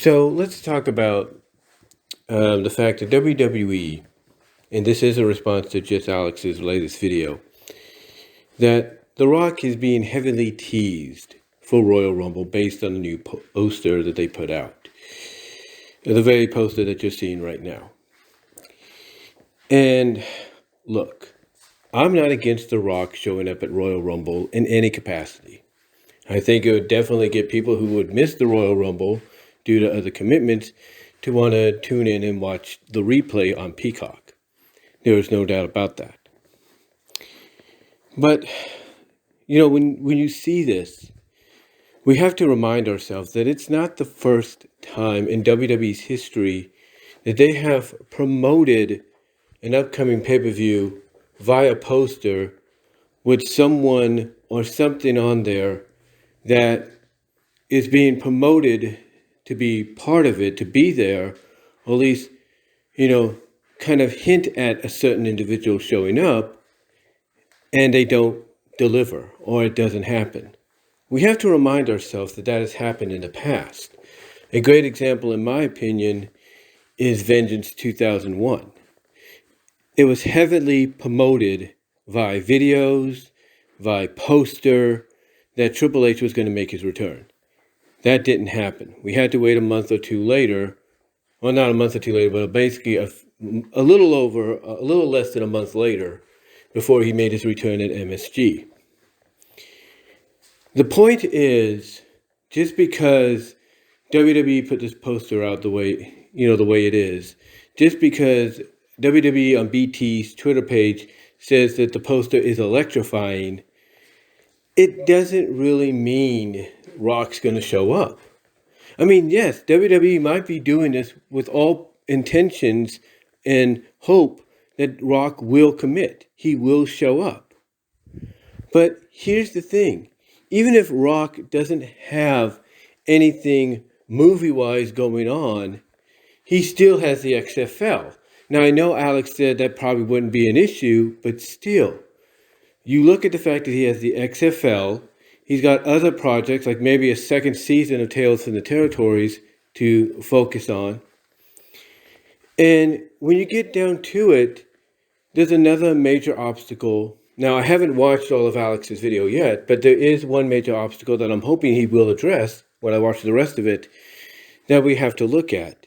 So let's talk about the fact that WWE, and this is a response to just Alex's latest video, that The Rock is being heavily teased for Royal Rumble based on the new poster that they put out. The very poster that you're seeing right now. And look, I'm not against The Rock showing up at Royal Rumble in any capacity. I think it would definitely get people who would miss the Royal Rumble due to other commitments to want to tune in and watch the replay on Peacock. There is no doubt about that. But, you know, when you see this, we have to remind ourselves that it's not the first time in WWE's history that they have promoted an upcoming pay-per-view via poster with someone or something on there that is being promoted to be part of it, to be there, or at least, kind of hint at a certain individual showing up, and they don't deliver, or it doesn't happen. We have to remind ourselves that that has happened in the past. A great example, in my opinion, is Vengeance 2001. It was heavily promoted via videos, via poster, that Triple H was going to make his return. That didn't happen. We had to wait a month or two later. Well, not a month or two later, but basically a little less than a month later before he made his return at MSG. The point is, just because WWE put this poster out the way it is, just because WWE on BT's Twitter page says that the poster is electrifying, it doesn't really mean Rock's going to show up. I mean, yes, WWE might be doing this with all intentions and hope that Rock will commit. He will show up. But here's the thing. Even if Rock doesn't have anything movie-wise going on, he still has the XFL. Now, I know Alex said that probably wouldn't be an issue, but still. You look at the fact that he has the XFL, he's got other projects, like maybe a second season of Tales from the Territories to focus on. And when you get down to it, there's another major obstacle. Now, I haven't watched all of Alex's video yet, but there is one major obstacle that I'm hoping he will address when I watch the rest of it that we have to look at.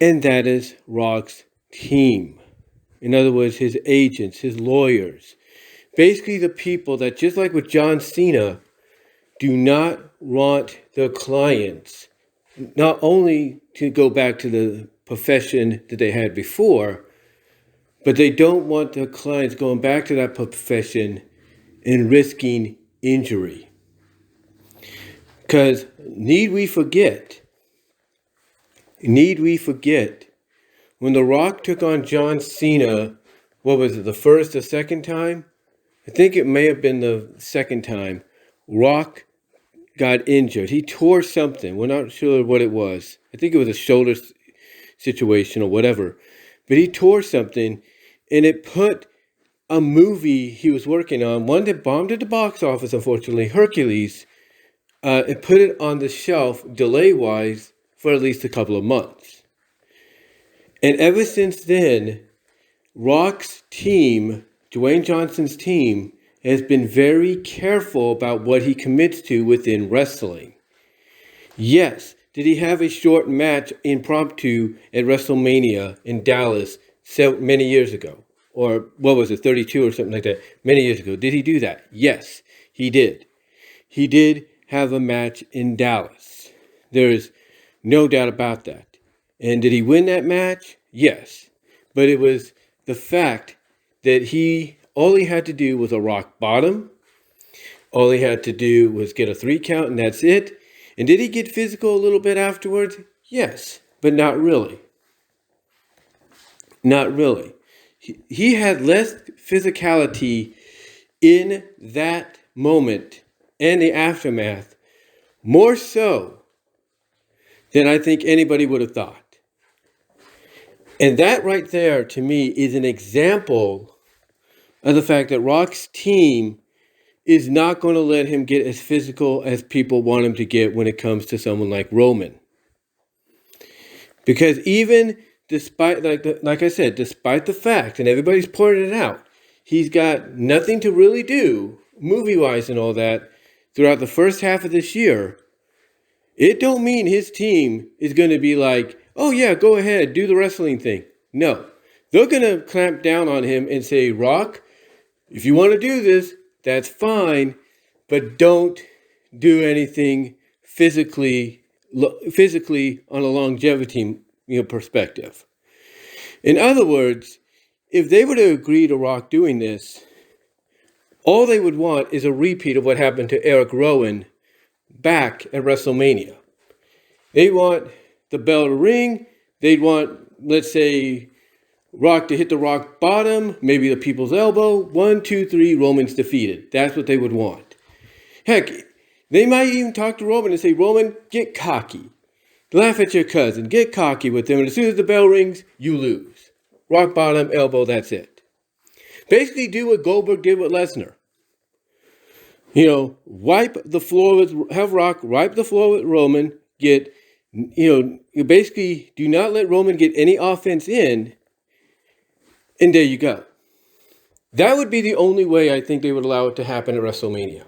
And that is Rock's team. In other words, his agents, his lawyers. Basically the people that, just like with John Cena, do not want their clients not only to go back to the profession that they had before, but they don't want their clients going back to that profession and risking injury. Because need we forget, when The Rock took on John Cena, what was it, the first or second time? I think it may have been the second time. Rock got injured. He tore something. We're not sure what it was. I think it was a shoulder situation or whatever. But he tore something, and it put a movie he was working on, one that bombed at the box office, unfortunately, Hercules, it put it on the shelf, delay-wise, for at least a couple of months. And ever since then, Rock's team, Dwayne Johnson's team, has been very careful about what he commits to within wrestling. Yes, did he have a short match impromptu at WrestleMania in Dallas many years ago? Or what was it, 32 or something like that, many years ago? Did he do that? Yes, he did. He did have a match in Dallas. There is no doubt about that. And did he win that match? Yes. But it was the fact that all he had to do was a rock bottom. All he had to do was get a 3 count, and that's it. And did he get physical a little bit afterwards? Yes, but not really. Not really. He had less physicality in that moment and the aftermath, more so than I think anybody would have thought. And that right there, to me, is an example of the fact that Rock's team is not going to let him get as physical as people want him to get when it comes to someone like Roman. Because even despite, like I said, despite the fact, and everybody's pointed it out, he's got nothing to really do, movie-wise and all that, throughout the first half of this year, it don't mean his team is going to be like, oh yeah, go ahead, do the wrestling thing. No. They're going to clamp down on him and say, Rock, if you want to do this, that's fine, but don't do anything physically on a longevity perspective. In other words, if they were to agree to Rock doing this, all they would want is a repeat of what happened to Eric Rowan back at WrestleMania. They want the bell to ring. They'd want, let's say, Rock to hit the rock bottom, maybe the people's elbow. 1, 2, 3, Roman's defeated. That's what they would want. Heck, they might even talk to Roman and say, Roman, get cocky. Laugh at your cousin. Get cocky with him. And as soon as the bell rings, you lose. Rock bottom, elbow, that's it. Basically do what Goldberg did with Lesnar. Wipe the floor have Rock wipe the floor with Roman. You basically do not let Roman get any offense in. And there you go. That would be the only way I think they would allow it to happen at WrestleMania.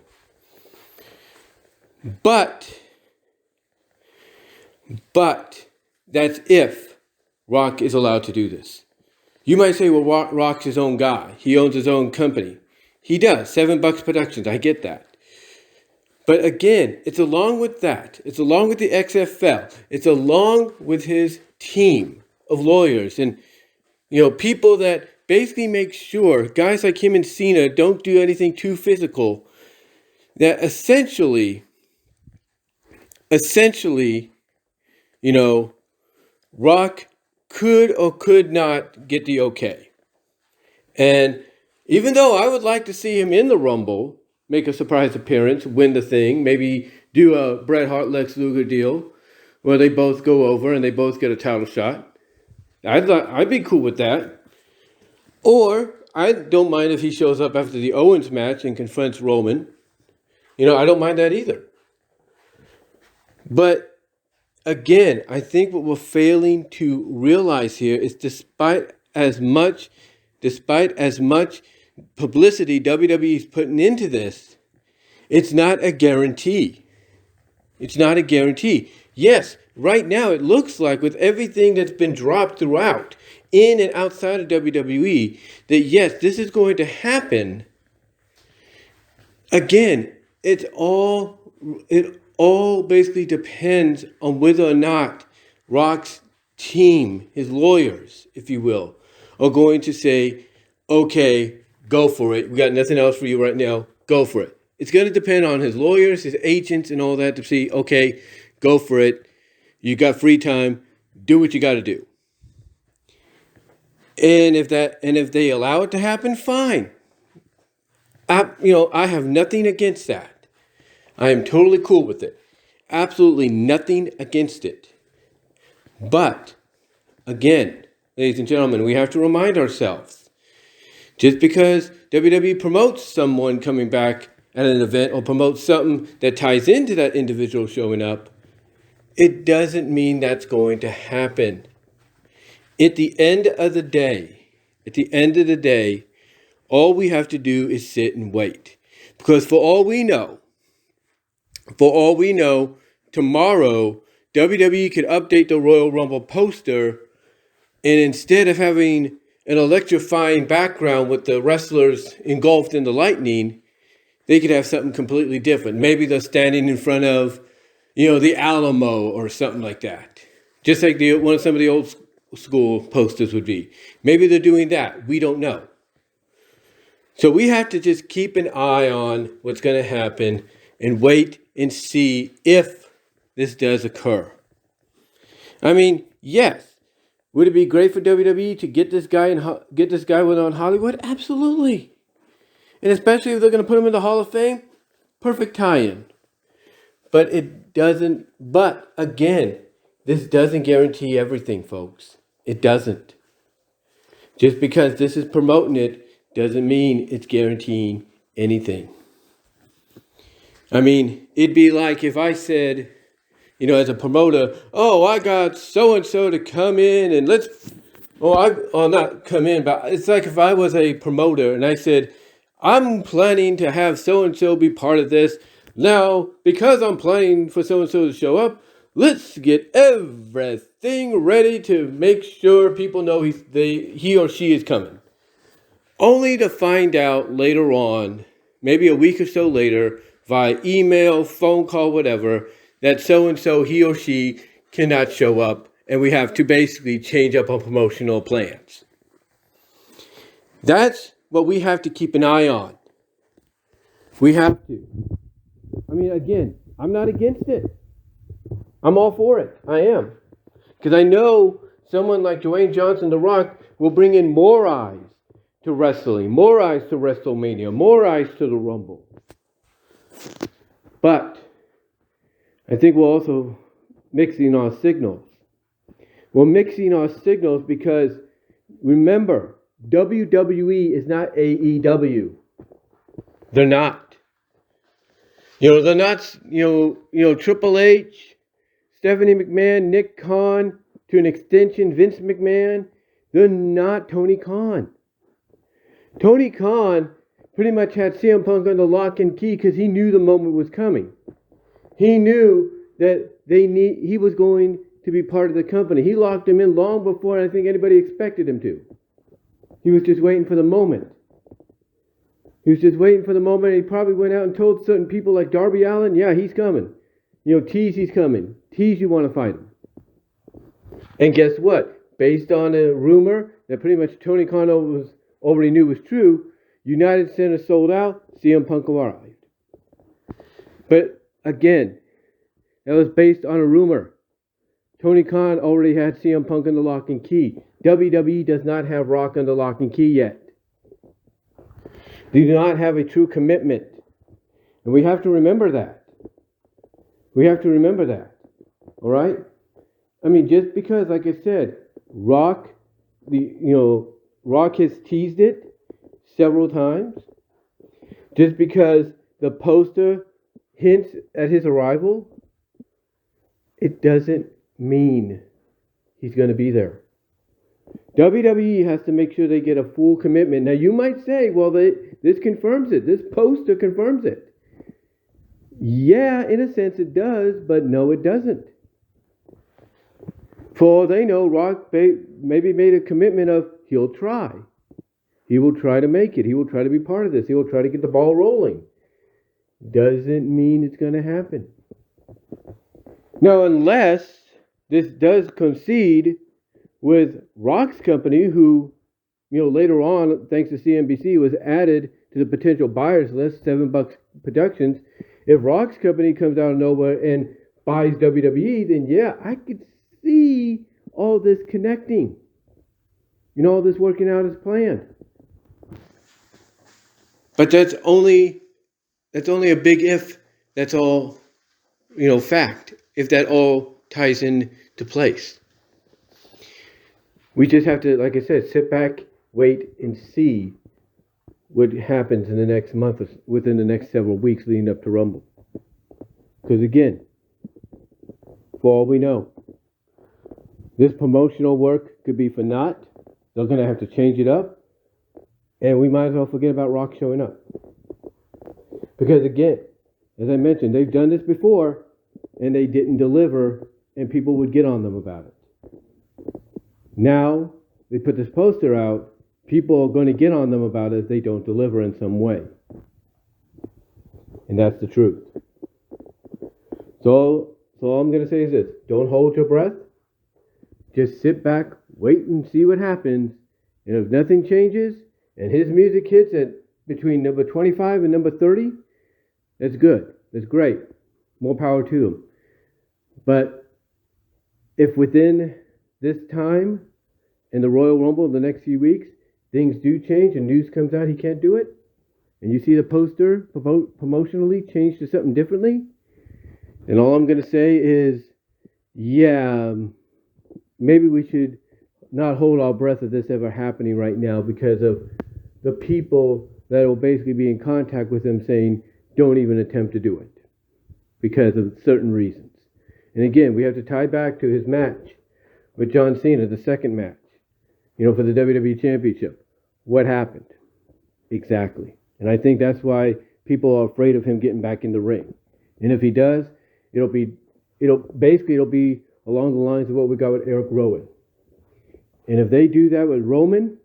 But that's if Rock is allowed to do this. You might say, well, Rock's his own guy. He owns his own company. He does. $7 Productions. I get that. But again, it's along with that. It's along with the XFL. It's along with his team of lawyers and, people that basically make sure guys like him and Cena don't do anything too physical. That essentially, Rock could or could not get the okay. And even though I would like to see him in the Rumble, make a surprise appearance, win the thing, maybe do a Bret Hart Lex Luger deal where they both go over and they both get a title shot. I'd be cool with that. Or I don't mind if he shows up after the Owens match and confronts Roman. I don't mind that either. But again, I think what we're failing to realize here is despite as much publicity WWE is putting into this, it's not a guarantee. It's not a guarantee. Yes, right now it looks like with everything that's been dropped throughout, in and outside of WWE, that yes, this is going to happen. Again, it all basically depends on whether or not Rock's team, his lawyers, if you will, are going to say, okay, go for it. We got nothing else for you right now. Go for it. It's going to depend on his lawyers, his agents, and all that to see, okay, go for it. You got free time. Do what you got to do. And if they allow it to happen, fine. I have nothing against that. I am totally cool with it. Absolutely nothing against it. But again, ladies and gentlemen, we have to remind ourselves, just because WWE promotes someone coming back at an event or promotes something that ties into that individual showing up, it doesn't mean that's going to happen. At the end of the day, all we have to do is sit and wait. Because for all we know, tomorrow, WWE could update the Royal Rumble poster, and instead of having an electrifying background with the wrestlers engulfed in the lightning, they could have something completely different. Maybe they're standing in front of, the Alamo or something like that. Just like some of the old school posters would be. Maybe they're doing that. We don't know. So we have to just keep an eye on what's going to happen and wait and see if this does occur. I mean, yes. Would it be great for WWE to get this guy on Hollywood? Absolutely. And especially if they're going to put him in the Hall of Fame, perfect tie-in. But again, this doesn't guarantee everything, folks. It doesn't. Just because this is promoting it doesn't mean it's guaranteeing anything. I mean, it'd be like if I said, as a promoter, oh, I got so-and-so to come in and not come in, but it's like if I was a promoter and I said, I'm planning to have so-and-so be part of this. Now, because I'm planning for so-and-so to show up, let's get everything ready to make sure people know he or she is coming. Only to find out later on, maybe a week or so later, via email, phone call, whatever, that so-and-so, he or she, cannot show up, and we have to basically change up our promotional plans. That's what we have to keep an eye on. We have to. I mean, again, I'm not against it. I'm all for it. I am. Because I know someone like Dwayne Johnson, The Rock, will bring in more eyes to wrestling, more eyes to WrestleMania, more eyes to the Rumble. But I think we're also mixing our signals. We're mixing our signals because, remember, WWE is not AEW. They're not. They're not, Triple H, Stephanie McMahon, Nick Khan, to an extension, Vince McMahon. They're not Tony Khan. Tony Khan pretty much had CM Punk under lock and key because he knew the moment was coming. He knew that he was going to be part of the company. He locked him in long before I think anybody expected him to. He was just waiting for the moment. And he probably went out and told certain people like Darby Allin, yeah, he's coming. Tease, he's coming. Tease, you want to fight him. And guess what? Based on a rumor that pretty much Tony Khan already knew was true, United Center sold out, CM Punk arrived. But again, that was based on a rumor. Tony Khan already had CM Punk under lock and key. WWE does not have Rock under lock and key yet. They do not have a true commitment. And we have to remember that. All right? I mean, just because, like I said, Rock has teased it several times. Just because the poster hints at his arrival, it doesn't mean he's going to be there. WWE has to make sure they get a full commitment. Now, you might say, well, this confirms it. This poster confirms it. Yeah, in a sense it does, but no, it doesn't. For all they know, Rock maybe made a commitment of he'll try. He will try to make it. He will try to be part of this. He will try to get the ball rolling. Doesn't mean it's going to happen. Now, unless this does concede with Rock's company, who, later on, thanks to CNBC, was added to the potential buyers list, 7 Bucks Productions. If Rock's company comes out of nowhere and buys WWE, then yeah, I could see all this connecting. All this working out as planned. But that's only a big if. That's all, fact. If that all ties into place. We just have to, like I said, sit back, wait, and see what happens in the next month, within the next several weeks leading up to Rumble. Because again, for all we know, this promotional work could be for naught. They're going to have to change it up. And we might as well forget about Rock showing up. Because again, as I mentioned, they've done this before, and they didn't deliver, and people would get on them about it. Now, they put this poster out, people are going to get on them about it if they don't deliver in some way. And that's the truth. So all I'm going to say is this. Don't hold your breath. Just sit back, wait and see what happens. And if nothing changes, and his music hits at between number 25 and number 30, that's good. That's great. More power to him. But if within this time in the Royal Rumble in the next few weeks, things do change and news comes out he can't do it, and you see the poster promotionally changed to something differently, then all I'm going to say is, yeah, maybe we should not hold our breath of this ever happening right now because of the people that will basically be in contact with him saying, don't even attempt to do it because of certain reasons. And again, we have to tie back to his match with John Cena, the second match, for the WWE Championship. What happened? Exactly. And I think that's why people are afraid of him getting back in the ring. And if he does, it'll be along the lines of what we got with Eric Rowan. And if they do that with Roman,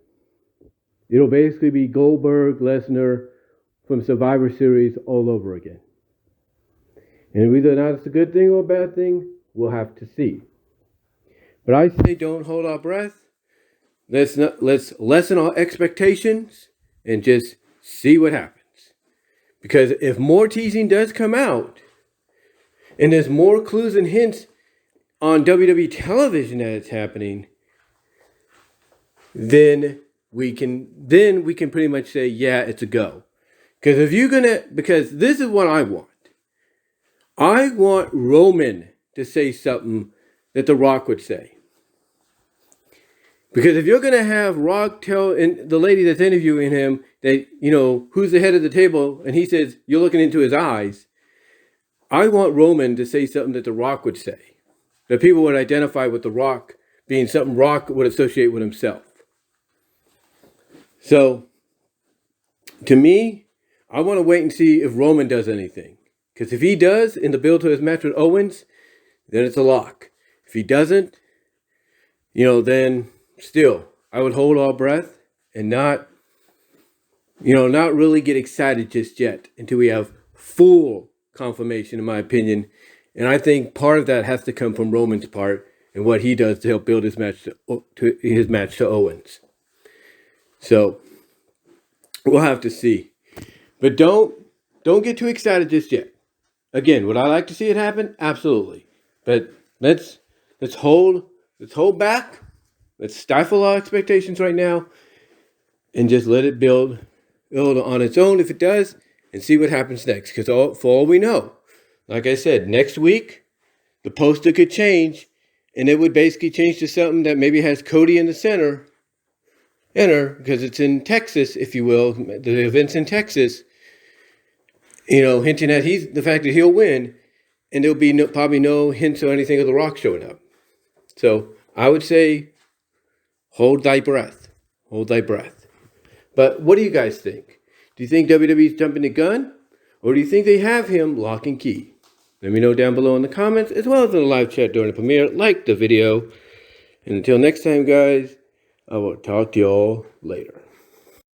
it'll basically be Goldberg, Lesnar from Survivor Series all over again. And whether or not it's a good thing or a bad thing, we'll have to see. But I say don't hold our breath. Let's lessen our expectations and just see what happens. Because if more teasing does come out, and there's more clues and hints on WWE television that it's happening, then we can pretty much say, yeah, it's a go. Because this is what I want. I want Roman to say something that The Rock would say. Because if you're going to have Rock tell the lady that's interviewing him that, who's the head of the table, and he says, you're looking into his eyes, I want Roman to say something that The Rock would say. That people would identify with The Rock being something Rock would associate with himself. So, to me, I want to wait and see if Roman does anything. Because if he does, in the build to his match with Owens, then it's a lock. If he doesn't, then still, I would hold our breath and not really get excited just yet until we have full confirmation, in my opinion. And I think part of that has to come from Roman's part and what he does to help build his match to Owens. So we'll have to see. But don't get too excited just yet. Again, would I like to see it happen? Absolutely. But let's hold back. Let's stifle our expectations right now and just let it build on its own if it does, and see what happens next. Because for all we know, like I said, next week, the poster could change, and it would basically change to something that maybe has Cody in the center, because it's in Texas, if you will. The event's in Texas, hinting at the fact that he'll win, and there'll be probably no hints or anything of The Rock showing up. So I would say, hold thy breath. Hold thy breath. But what do you guys think? Do you think WWE's jumping the gun? Or do you think they have him lock and key? Let me know down below in the comments, as well as in the live chat during the premiere. Like the video. And until next time, guys, I will talk to y'all later.